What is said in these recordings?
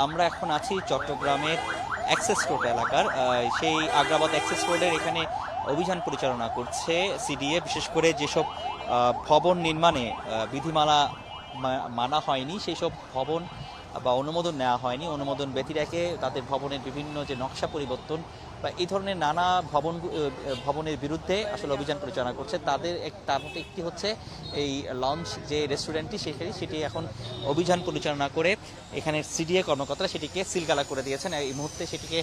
আমরা এখন আছি চট্টগ্রামের অ্যাক্সেস রোড এলাকার সেই আগ্রাবাদ অ্যাক্সেস রোডের এখানে অভিযান পরিচালনা করছে সিডিএ। বিশেষ করে যেসব ভবন নির্মাণে বিধিমালা মানা হয়নি সেই সব ভবন বা অনুমোদন নেওয়া হয়নি, অনুমোদন ব্যতি রেখে তাদের ভবনের বিভিন্ন যে নকশা পরিবর্তন বা এই ধরনের নানা ভবনের বিরুদ্ধে আসলে অভিযান পরিচালনা করছে। তার মধ্যে একটি হচ্ছে এই লঞ্চ যে রেস্টুরেন্টটি সেটি এখন অভিযান পরিচালনা করে এখানে সিডিএ কর্মকর্তারা সেটিকে সিলগালা করে দিয়েছেন। এই মুহূর্তে সেটিকে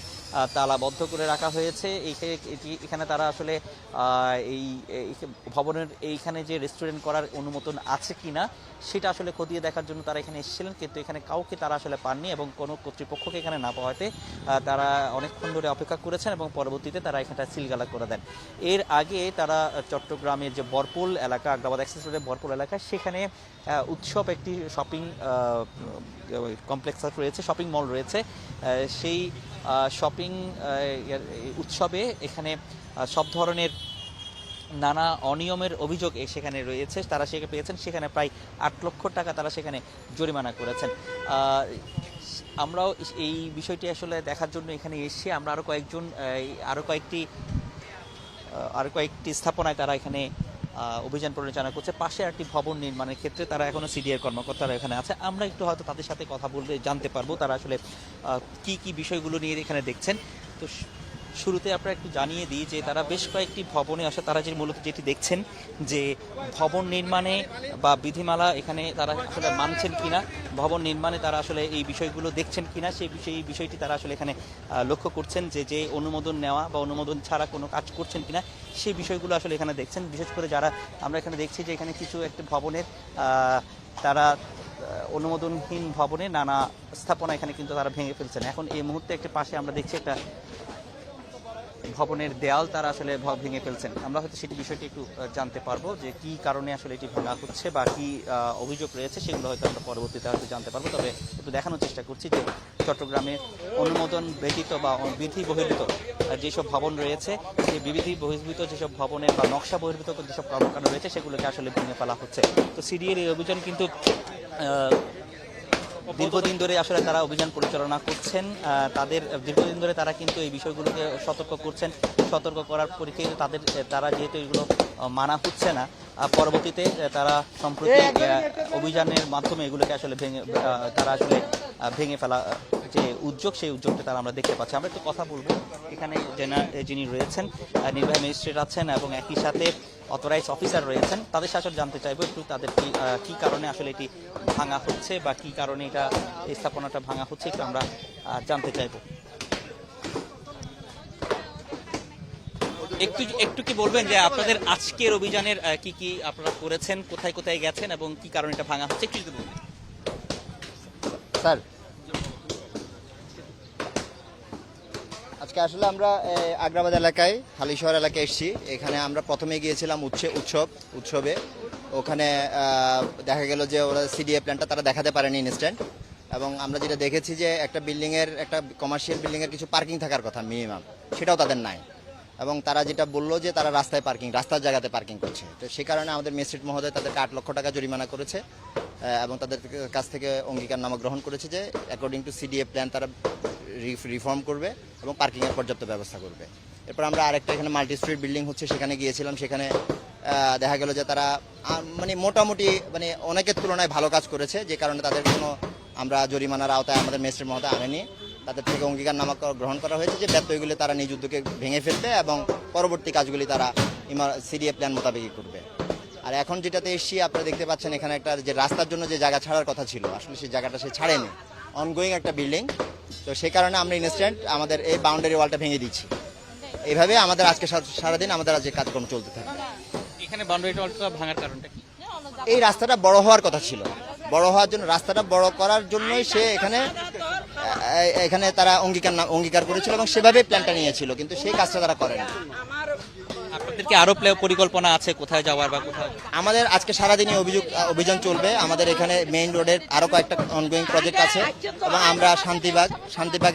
তালাবদ্ধ করে রাখা হয়েছে। এখানে তারা আসলে এই ভবনের এইখানে যে রেস্টুরেন্ট করার অনুমোদন আছে কিনা সেটা আসলে খতিয়ে দেখার জন্য তারা এখানে এসেছিলেন, কিন্তু এখানে কাউকে তারা আসলে পাননি এবং কোনো কর্তৃপক্ষকে এখানে না পাওয়াতে তারা অনেকক্ষণ ধরে অপেক্ষা করেছেন এবং পরবর্তীতে তারা এখানটা সিলগালা করে দেন। এর আগে তারা চট্টগ্রামের যে বরপুল এলাকা, আগ্রাবাদ অ্যাক্সেস রোডের বরপুল এলাকা, সেখানে উৎসব একটি শপিং কমপ্লেক্স রয়েছে, শপিং মল রয়েছে। সেই শপিং উৎসবে এখানে সব ধরনের নানা অনিয়মের অভিযোগ সেখানে রয়েছে, তারা সেখানে পেয়েছেন। সেখানে প্রায় 8 লক্ষ টাকা তারা সেখানে জরিমানা করেছেন। আমরাও এই বিষয়টি আসলে দেখার জন্য এখানে এসে আমরা আরো কয়েকটি স্থাপনায় তারা এখানে অভিযান পরিচালনা করছে। পাশে একটি ভবন নির্মাণের ক্ষেত্রে তারা এখনো সিডিএর কর্মকর্তারা এখানে আছে। আমরা একটু হয়তো তাদের সাথে কথা বললে জানতে পারবো তারা আসলে কি কি বিষয়গুলো নিয়ে এখানে দেখছেন। তো শুরুতে আপনারা একটু জানিয়ে দিই যে তারা বেশ কয়েকটি ভবনে আসে, তারা যে মূলত যেটি দেখছেন যে ভবন নির্মাণে বা বিধিমালা এখানে তারা আসলে মানছেন কিনা, ভবন নির্মাণে তারা আসলে এই বিষয়গুলো দেখছেন কিনা সেই বিষয়টি তারা আসলে এখানে লক্ষ্য করছেন, যে অনুমোদন নেওয়া বা অনুমোদন ছাড়া কোনো কাজ করছেন কিনা সেই বিষয়গুলো আসলে এখানে দেখছেন। বিশেষ করে যারা আমরা এখানে দেখছি যে এখানে কিছু একটি ভবনের তারা অনুমোদনহীন ভবনে নানা স্থাপনা এখানে কিন্তু তারা ভেঙে ফেলছেন। এখন এই মুহূর্তে একটি পাশে আমরা দেখছি একটা ভবনের দেয়াল তারা আসলে ভেঙে ফেলছেন। আমরা হয়তো সেটি বিষয়টি একটু জানতে পারবো যে কি কারণে আসলে এটি ভাঙা হচ্ছে বা কি অভিযোগ রয়েছে সেগুলো হয়তো আমরা পরবর্তীতে হয়তো জানতে পারবো। তবে একটু দেখানোর চেষ্টা করছি যে চট্টগ্রামে অনুমোদন ব্যতীত বা বিধি বহির্ভূত যেসব ভবন রয়েছে, সেই বিধি বহির্ভূত যেসব ভবনের বা নকশা বহির্ভূত যেসব কর্মকাণ্ড রয়েছে সেগুলোকে আসলে ভেঙে ফেলা হচ্ছে। তো সিডিএর এই অভিযান কিন্তু দীর্ঘদিন ধরে আসলে তারা অভিযান পরিচালনা করছেন। তাদের দীর্ঘদিন ধরে তারা কিন্তু এই বিষয়গুলোকে সতর্ক করছেন। সতর্ক করার পরিপ্রেক্ষিতে তারা যেহেতু এগুলো মানা হচ্ছে না, পরবর্তীতে তারা সম্প্রতি অভিযানের মাধ্যমে এগুলোকে আসলে তারা আসলে ভেঙে ফেলা যে উদ্যোগ, সেই উদ্যোগটা তারা আমরা দেখতে পাচ্ছি। আমরা একটু কথা বলবো এখানে যিনি রয়েছেন নির্বাহী ম্যাজিস্ট্রেট আছেন এবং একই সাথে অথরাইজ অফিসার রয়েছেন, তাদের সাথে জানতে চাইবো একটু তাদের কি কারণে আসলে এটি ভাঙা হচ্ছে বা কি কারণে এই স্থাপনাটা ভাঙা হচ্ছে একটু আমরা জানতে চাইবো। একটু কি বলবেন যে আপনাদের আজকের অভিযানের কি কি আপনারা করেছেন, কোথায় কোথায় গেছেন এবং কি কারণে এটা ভাঙা হচ্ছে একটু বলবেন স্যার। আজকে আসলে আমরা আগ্রাবাদ এলাকায় হালিশহর এলাকায় এসেছি। এখানে আমরা প্রথমে গিয়েছিলাম উৎসবে। ওখানে দেখা গেল যে ওরা সিডিএ প্ল্যানটা তারা দেখাতে পারেনি ইনস্ট্যান্ট, এবং আমরা যেটা দেখেছি যে একটা কমার্শিয়াল বিল্ডিংয়ের কিছু পার্কিং থাকার কথা মিনিমাম, সেটাও তাদের নাই। এবং তারা যেটা বললো যে তারা রাস্তার জায়গাতে পার্কিং করছে। তো সেই কারণে আমাদের ম্যাজিস্ট্রেট মহোদয় তাদেরকে 8 লক্ষ টাকা জরিমানা করেছে এবং তাদের কাছ থেকে অঙ্গীকারনামা গ্রহণ করেছে যে অ্যাকর্ডিং টু সিডিএ প্ল্যান তারা রিফর্ম করবে এবং পার্কিংয়ের পর্যাপ্ত ব্যবস্থা করবে। এরপর আমরা আরেকটা এখানে মাল্টি স্ট্রিট বিল্ডিং হচ্ছে সেখানে গিয়েছিলাম। সেখানে দেখা গেল যে তারা মোটামুটি অনেকের তুলনায় ভালো কাজ করেছে, যে কারণে তাদের কোনো আমরা জরিমানার আওতায় আমাদের ম্যাজিস্ট্রেট মহোদয় আনেনি। তাদের থেকে অঙ্গীকারনামা গ্রহণ করা হয়েছে যে ব্যত্যয়গুলি তারা নিজ উদ্যোগে ভেঙে ফেলবে এবং পরবর্তী কাজগুলি তারা সিডিএ প্ল্যান মোতাবেকই করবে। আর এখন যেটাতে এসছি আপনারা দেখতে পাচ্ছেন এখানে একটা যে রাস্তার জন্য যে জায়গা ছাড়ার কথা ছিল, আসলে সেই জায়গাটা সে ছাড়েনি, অনগোয়িং একটা বিল্ডিং। তো সেই কারণে আমরা ইনস্ট্যান্ট আমাদের এই বাউন্ডারি ওয়ালটা ভেঙে দিচ্ছি। এইভাবে আমাদের আজকে সারাদিন আমাদের আজকে কাজকর্ম চলতে থাকে। এখানে বাউন্ডারি ওয়ালটা ভাঙার কারণটা কি? এই রাস্তাটা বড় হওয়ার কথা ছিল, বড় হওয়ার জন্য রাস্তাটা বড় করার জন্যই সে এখানে তারা অঙ্গীকার করেছিল এবং সেভাবে প্ল্যানটা নিয়েছিল, কিন্তু সেই কাজটা তারা করেনি। আপনাদের কি আরো পরিকল্পনা আছে কোথায় যাওয়ার বা কোথায়? আমাদের আজকে সারাদিনই অভিযান চলবে। আমাদের এখানে মেইন রোডের আরো কয়েকটা অনগোয়িং প্রজেক্ট আছে এবং আমরা শান্তিবাগ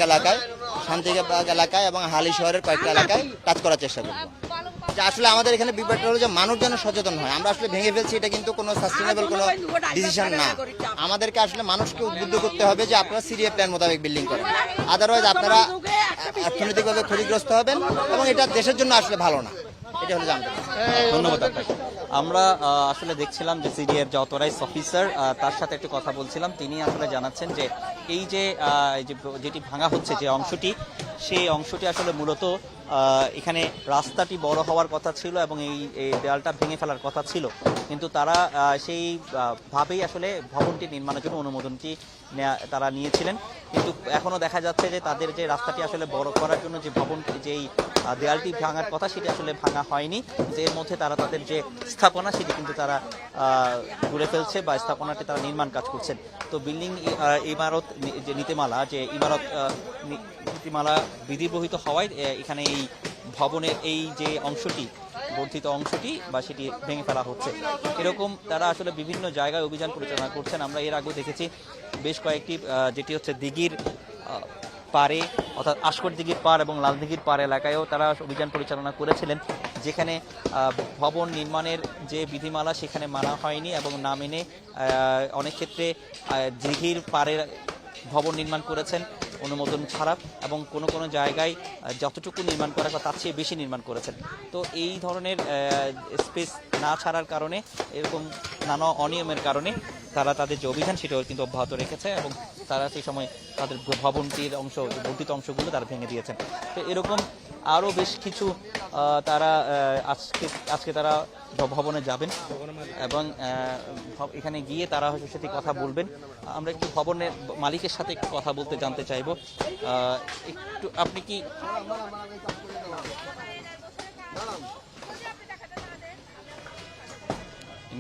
এলাকায় এবং হালি শহরের কয়েকটা এলাকায় কাজ করার চেষ্টা করব। যে আসলে আমাদের এখানে ব্যাপারটা হলো যে মানুষ যেন সচেতন হয়। আমরা আসলে ভেঙে ফেলছি, এটা কিন্তু কোনো সাস্টেনেবল কোনো ডিসিশন না। আমাদেরকে আসলে মানুষকে উদ্বুদ্ধ করতে হবে যে আপনারা সিডিএ প্ল্যান মোতাবেক বিল্ডিং করেন, আদারওয়াইজ আপনারা অর্থনৈতিকভাবে ক্ষতিগ্রস্ত হবেন এবং এটা দেশের জন্য আসলে ভালো না। এটা হলো জানতে। ধন্যবাদ আপনাকে। আমরা আসলে দেখছিলাম যে সিডিএর যে অথরাইজ অফিসার, তার সাথে একটু কথা বলছিলাম। তিনি আসলে জানাচ্ছেন যে এই যে যেটি ভাঙা হচ্ছে যে অংশটি, সেই অংশটি আসলে মূলত এখানে রাস্তাটি বড় হওয়ার কথা ছিল এবং এই দেয়ালটা ভেঙে ফেলার কথা ছিল, কিন্তু তারা সেই ভাবেই আসলে ভবনটি নির্মাণের জন্য অনুমোদনটি তারা নিয়েছিলেন। কিন্তু এখনো দেখা যাচ্ছে যে তাদের যে রাস্তাটি আসলে বড় করার জন্য যে ভবনটি, যেই দেয়ালটি ভাঙার কথা, সেটি আসলে ভাঙা হয়নি। যে এর মধ্যে তারা তাদের যে স্থাপনা, সেটি কিন্তু তারা ঘুরে ফেলছে বা স্থাপনাটি তারা নির্মাণ কাজ করছেন। তো বিল্ডিং ইমারত যে নীতিমালা, যে ইমারত নীতিমালা বিধিবহিত হওয়ায় এখানে এই ভবনের এই যে অংশটি, বর্ধিত অংশটি বা সেটি ভেঙে ফেলা হচ্ছে। এরকম তারা আসলে বিভিন্ন জায়গায় অভিযান পরিচালনা করছেন। আমরা এর আগেও দেখেছি বেশ কয়েকটি, যেটি হচ্ছে দিঘির পাড়ে, অর্থাৎ আশকর দিঘির পাড় এবং লাল দিঘির পাড় এলাকায়ও তারা অভিযান পরিচালনা করেছিলেন, যেখানে ভবন নির্মাণের যে বিধিমালা সেখানে মানা হয়নি এবং না মেনে অনেক ক্ষেত্রে দিঘির পাড়ে ভবন নির্মাণ করেছেন অনুমোদন ছাড়া, এবং কোনো কোনো জায়গায় যতটুকু নির্মাণ করার কথা তার চেয়ে বেশি নির্মাণ করেছেন। তো এই ধরনের স্পেস না ছাড়ার কারণে, এরকম নানা অনিয়মের কারণে তারা তাদের যে অভিযান সেটাও কিন্তু অব্যাহত রেখেছে এবং তারা সেই সময় তাদের ভবনটির অংশ, বর্ধিত অংশগুলো তারা ভেঙে দিয়েছেন। তো এরকম আরও বেশ কিছু তারা আজকে তারা ভবনে যাবেন এবং এখানে গিয়ে তারা হয়তো সেটি কথা বলবেন। আমরা একটু ভবনের মালিকের সাথে একটু কথা বলতে জানতে চাইব। একটু আপনি কি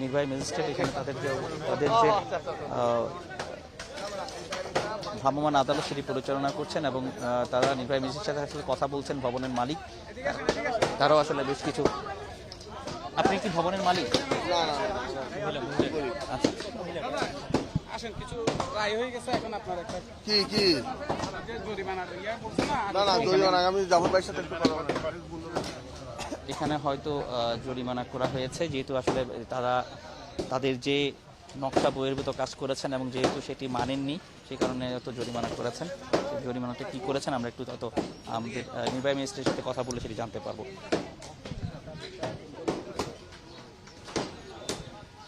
নির্বাহী ম্যাজিস্ট্রেট এখানে তাদের যে ভ্রাম্যমাণ আদালত সেটি পরিচালনা করছেন এবং তারা নির্বাহী ম্যাজিস্ট্রেটের সাথে আসলে কথা বলছেন। ভবনের মালিক তারাও আসলে বেশ কিছু। আপনি কি ভবনের মালিক? আচ্ছা, আসেন, কিছু রায় হয়ে গেছে, এখন আপনার একটা কি কি জরিমানা করছে না? না না জরিমানা আমি জাফর ভাইয়ের সাথে একটু কথা বলবো। এখানে হয়তো জরিমানা করা হয়েছে, যেহেতু আসলে তারা তাদের যে নকশা বহির্ভূত কাজ করেছেন এবং যেহেতু সেটি মানেননি, সেই কারণে হয়তো জরিমানা করেছেন। সেই জরিমানাটা কি করেছেন আমরা একটু তত আমাদের নির্বাহী ম্যাজিস্ট্রেটের সাথে কথা বলে সেটি জানতে পারবো।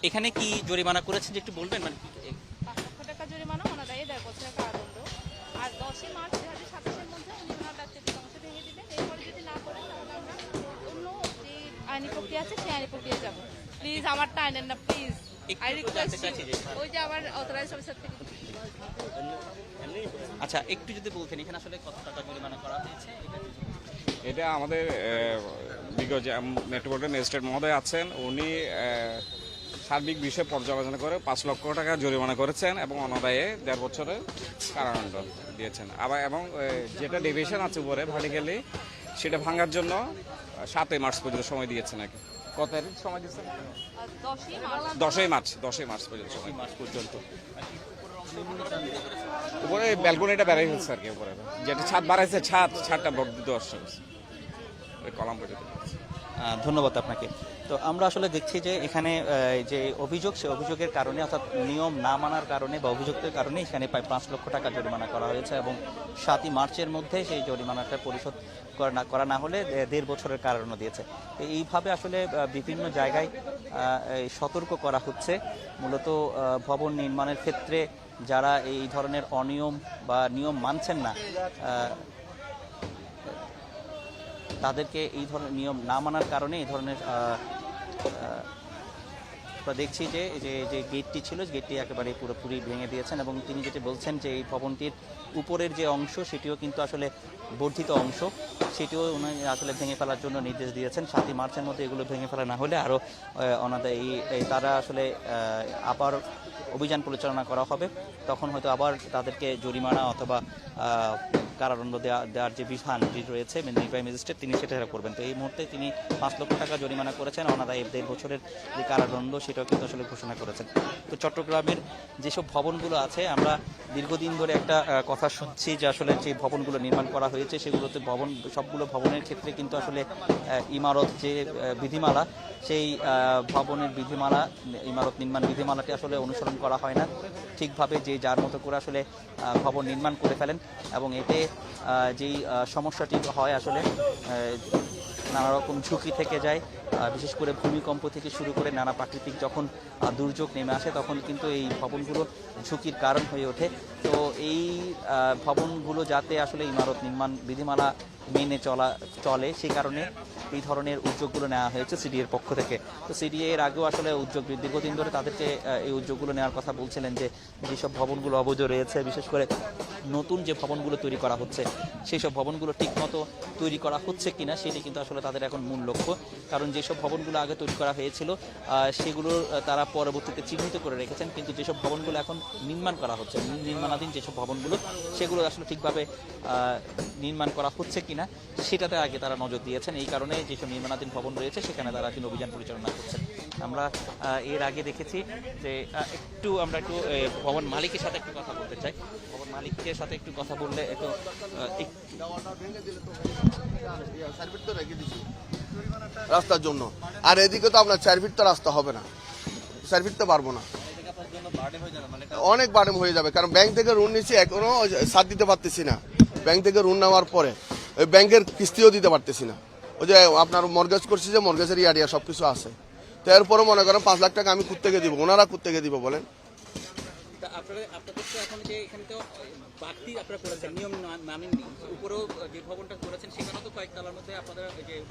এখানে কি জরিমানা করেছেন যে একটু বলবেন? মানে 5 লক্ষ টাকা জরিমানা, অনাদায়ে 1.5 বছরের কারাদণ্ড, আর 10 মার্চ 2027-এর মধ্যে উনি ওনার ব্যক্তিগত অংশ ভেঙে দিবেন। এরপরে যদি না করেন তাহলে আমরা অন্য যে আইনি প্রক্রিয়া আছে সেই আইনি প্রক্রিয়া যাব। প্লিজ আমার টাইনেন না, প্লিজ, আই রিকোয়েস্ট ইউ। ওই যে আমার অথরাইজ অফিসার থেকে। আচ্ছা, একটু যদি বলতেন এখানে আসলে কত টাকা জরিমানা করা হয়েছে? এটা আমাদের বিগত মেট্রোপলিটন ম্যাজিস্ট্রেট মহোদয় আছেন, উনি সার্বিক বিষয়ে পর্যালোচনা করে 5 লক্ষ টাকা জরিমানা করেছেন এবং অনাদায়ে 1.5 বছরের কারাদণ্ড দিয়েছেন। আবার এবং যেটা ডেভিয়েশন আছে উপরে ভার্টিক্যালি, সেটা ভাঙার জন্য 7 মার্চ পর্যন্ত সময় দিয়েছেন। নাকি কত তারিখ সময় দিয়েছেন? 10 মার্চ পর্যন্ত সময়। মাস পর্যন্ত উপরে ব্যালকনিটা বেড়াই হচ্ছে আর কি, উপরে যেটা ছাদ বাড়াইছে, ছাদটা বর্ধিত আসছে ওই কলাম পর্যন্ত। ধন্যবাদ আপনাকে। তো আমরা আসলে দেখছি যে এখানে যে অভিযোগ, সে অভিযোগের কারণে, অর্থাৎ নিয়ম না মানার কারণে বা অভিযোগের কারণে এখানে প্রায় 5 লক্ষ টাকা জরিমানা করা হয়েছে এবং 7 মার্চের মধ্যে সেই জরিমানাটা পরিশোধ করা না হলে 1.5 বছরের কারাদণ্ড দিয়েছে। তো এইভাবে আসলে বিভিন্ন জায়গায় সতর্ক করা হচ্ছে। মূলত ভবন নির্মাণের ক্ষেত্রে যারা এই ধরনের অনিয়ম বা নিয়ম মানছেন না, তাদেরকে এই ধরনের নিয়ম না মানার কারণে এই ধরনের আমরা দেখছি যে যে গেটটি ছিল, গেটটি একেবারে পুরোপুরি ভেঙে দিয়েছেন এবং তিনি যেটি বলছেন যে এই ভবনটির উপরের যে অংশ সেটিও কিন্তু আসলে বর্ধিত অংশ, সেটিও উনি আসলে ভেঙে ফেলার জন্য নির্দেশ দিয়েছেন। 7 মার্চের মধ্যে এগুলো ভেঙে ফেলা না হলে আরও অনাদায়ী তারা আসলে আবার অভিযান পরিচালনা করা হবে তখন হয়তো আবার তাদেরকে জরিমানা অথবা কারাদণ্ড দেওয়ার যে বিধান রয়েছে নির্বাহী ম্যাজিস্ট্রেট তিনি সেটা করবেন। তো এই মুহূর্তে তিনি 5 লক্ষ টাকা জরিমানা করেছেন, অনাদায়ী 1.5 বছরের যে কারাদণ্ড সেটাও কিন্তু আসলে ঘোষণা করেছেন। তো চট্টগ্রামের যেসব ভবনগুলো আছে আমরা দীর্ঘদিন ধরে একটা কথা শুনছি যে আসলে যে ভবনগুলো নির্মাণ করা হয়েছে সেগুলোতে সবগুলো ভবনের ক্ষেত্রে কিন্তু আসলে ইমারত যে বিধিমালা সেই ভবনের ইমারত নির্মাণ বিধিমালাটি আসলে অনুসরণ করা হয় না ঠিকভাবে, যে যার মতো করে আসলে ভবন নির্মাণ করে ফেলেন এবং এতে যেই সমস্যাটি হয় আসলে নানা রকম ঝুঁকি থেকে যায়, বিশেষ করে ভূমিকম্প থেকে শুরু করে নানা প্রাকৃতিক যখন দুর্যোগ নেমে আসে তখন কিন্তু এই ভবনগুলো ঝুঁকির কারণ হয়ে ওঠে। তো এই ভবনগুলো যাতে আসলে ইমারত নির্মাণ বিধিমালা মেনে চলে সেই কারণে এই ধরনের উদ্যোগগুলো নেওয়া হয়েছে সিডিএর পক্ষ থেকে। তো সিডিএ এর আগেও আসলে উদ্যোগ দীর্ঘদিন ধরে তাদেরকে এই উদ্যোগগুলো নেওয়ার কথা বলছিলেন যে যেসব ভবনগুলো অবৈধ রয়েছে, বিশেষ করে নতুন যে ভবনগুলো তৈরি করা হচ্ছে সেই সব ভবনগুলো ঠিকমতো তৈরি করা হচ্ছে কিনা সেটি কিন্তু আসলে তাদের এখন মূল লক্ষ্য। কারণ যেসব ভবনগুলো আগে তৈরি করা হয়েছিল সেগুলোর তারা পরবর্তীতে চিহ্নিত করে রেখেছেন, কিন্তু যেসব ভবনগুলো এখন নির্মাণ করা হচ্ছে নির্মাণাধীন যেসব ভবনগুলো সেগুলো আসলে ঠিকভাবে নির্মাণ করা হচ্ছে কিনা সেটাতে আগে তারা নজর দিয়েছেন। এই কারণে যেসব নির্মাণাধীন ভবন রয়েছে সেখানে তারা কিন্তু অভিযান পরিচালনা করছেন। আমরা এর আগে দেখেছি যে আমরা একটু ভবন মালিকের সাথে একটু কথা বলতে চাই। ভবন মালিকের সাথে একটু কথা বললে একটু রাস্তার জন্য, আর এদিকে তো আপনার 4 ফিট তো রাস্তা হবে না, 4 ফিট তো পারবো না, অনেক বার্ডেন হয়ে যাবে। কারণ ব্যাংক থেকে ঋণ নিচ্ছি এখনো সাথ দিতে পারতেছি না, ব্যাংক থেকে ঋণ নেওয়ার পরে ওই ব্যাংকের কিস্তিও দিতে পারতেছি না। ওই যে আপনার মর্গেজ করছি যে মর্গেজের ইয়ারিয়া সব কিছু আছে, তো এরপরে মনে করেন 5 লাখ টাকা আমি কোত্থেকে দিব, ওনারা কোত্থেকে দিব বলেন?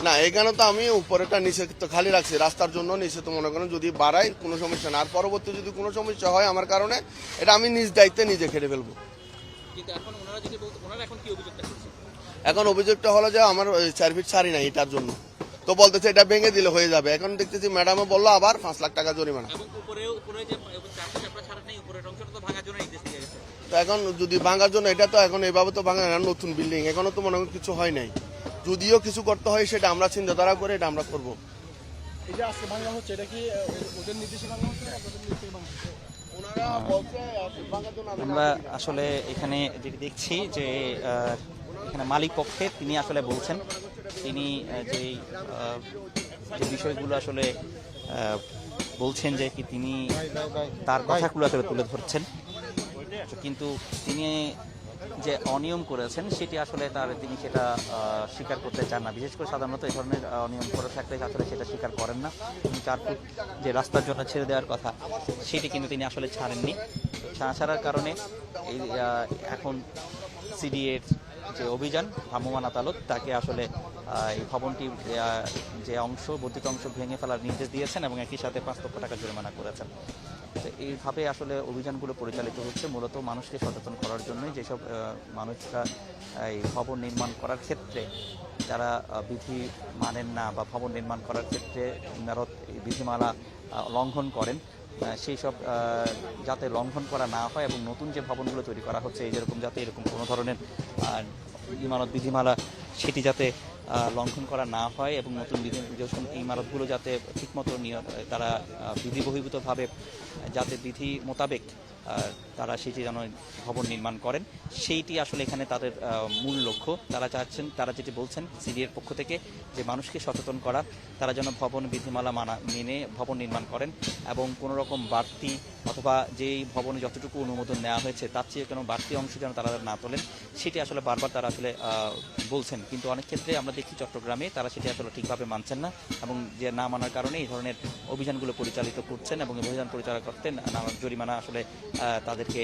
না এখানে তো আমি উপরেটা নিচে তো খালি রাখছি রাস্তার জন্য, নিচে তো মনে করেন যদি বাড়াই কোনো সমস্যা না, আর পরবর্তী যদি কোনো সমস্যা হয় আমার কারণে এটা আমি নিজ দায়িত্বে নিজে খেটে ফেলবো। এখন অভিযোগটা হলো যে আমার 4 ফিট ছাড়ি নাই এটার জন্য, তো বলতেছে এটা ভেঙে দিলে হয়ে যাবে। এখন দেখতেছি ম্যাডামে বললো আবার 5 লাখ টাকা জরিমানা। তো এখন যদি ভাঙার জন্য এটা তো এখন এইভাবে তো ভাঙা নতুন বিল্ডিং, এখনো তো মনে হয় কিছু হয় নাই, যদিও কিছু করতে হয় সেটা আমরা চিন্তাধারা করে এটা আমরা করবো। আমরা আসলে এখানে যেটি দেখছি যে এখানে মালিক পক্ষে তিনি আসলে বলছেন, তিনি যে বিষয়গুলো আসলে বলছেন যে কি তিনি তার কথাগুলো আসলে তুলে ধরছেন, কিন্তু তিনি যে অনিয়ম করেছেন সেটি আসলে তিনি সেটা স্বীকার করতে চান না। বিশেষ করে সাধারণত এই ধরনের অনিয়ম করে থাকলে আসলে সেটা স্বীকার করেন না। 4 ফুট যে রাস্তার জন্য ছেড়ে দেওয়ার কথা সেটি কিন্তু তিনি আসলে ছাড়েননি। ছাড়ার কারণে এই এখন সিডিএর যে অভিযান ভ্রাম্যমাণ আদালত তাকে আসলে এই ভবনটি যে বর্ধিত অংশ ভেঙে ফেলার নির্দেশ দিয়েছেন এবং একই সাথে 5 লক্ষ টাকা জরিমানা করেছেন। তো এইভাবে আসলে অভিযানগুলো পরিচালিত হচ্ছে মূলত মানুষকে সচেতন করার জন্যই, যেসব মানুষরা এই ভবন নির্মাণ করার ক্ষেত্রে যারা বিধি মানেন না বা ভবন নির্মাণ করার ক্ষেত্রে ইমারত বিধিমালা লঙ্ঘন করেন সেই সব যাতে লঙ্ঘন করা না হয় এবং নতুন যে ভবনগুলো তৈরি করা হচ্ছে যেরকম যাতে এরকম কোনো ধরনের ইমারত বিধিমালা সেটি যাতে লঙ্ঘন করা না হয় এবং নতুন ইমারতগুলো যাতে ঠিকমতো তারা বিধিবহির্ভূতভাবে যাতে বিধি মোতাবেক তারা সেটি যেন ভবন নির্মাণ করেন সেইটি আসলে এখানে তাদের মূল লক্ষ্য। তারা চাচ্ছেন, তারা যেটি বলছেন সিডিএর পক্ষ থেকে যে মানুষকে সচেতন করা, তারা যেন ভবন বিধিমালা মেনে ভবন নির্মাণ করেন এবং কোনো রকম বাড়তি অথবা যেই ভবনে যতটুকু অনুমোদন নেওয়া হয়েছে তার চেয়ে কোনো বাড়তি অংশ যেন তারা না তোলেন সেটি আসলে বারবার তারা আসলে বলছেন। কিন্তু অনেক ক্ষেত্রে আমরা দেখি চট্টগ্রামে তারা সেটি আসলে ঠিকভাবে মানছেন না এবং যে না মানার কারণে এই ধরনের অভিযানগুলো পরিচালিত করছেন এবং অভিযান পরিচালনা করতে নানা জরিমানা আসলে তাদেরকে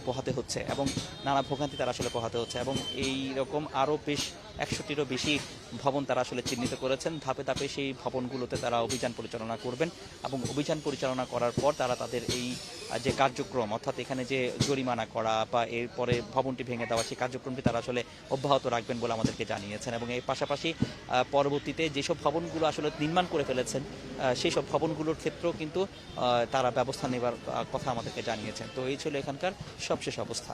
পোহাতে হচ্ছে এবং নানা ভোগান্তি তারা আসলে পোহাতে হচ্ছে, এবং এই রকম আরও বেশ 100টিরও বেশি ভবন তারা আসলে চিহ্নিত করেছেন। ধাপে ধাপে সেই ভবনগুলোতে তারা অভিযান পরিচালনা করবেন এবং অভিযান পরিচালনা করার পর তারা তাদের এই যে কার্যক্রম, অর্থাৎ এখানে যে জরিমানা করা বা এরপরে ভবনটি ভেঙে দেওয়া, সেই কার্যক্রমটি তারা আসলে অব্যাহত রাখবেন বলে আমাদেরকে জানিয়েছেন। এবং এর পাশাপাশি পরবর্তীতে যেসব ভবনগুলো আসলে নির্মাণ করে ফেলেছেন সেই সব ভবনগুলোর ক্ষেত্রেও কিন্তু তারা ব্যবস্থা নেবার কথা আমাদেরকে জানিয়েছেন। তো এই ছিল এখানকার সবশেষ অবস্থা।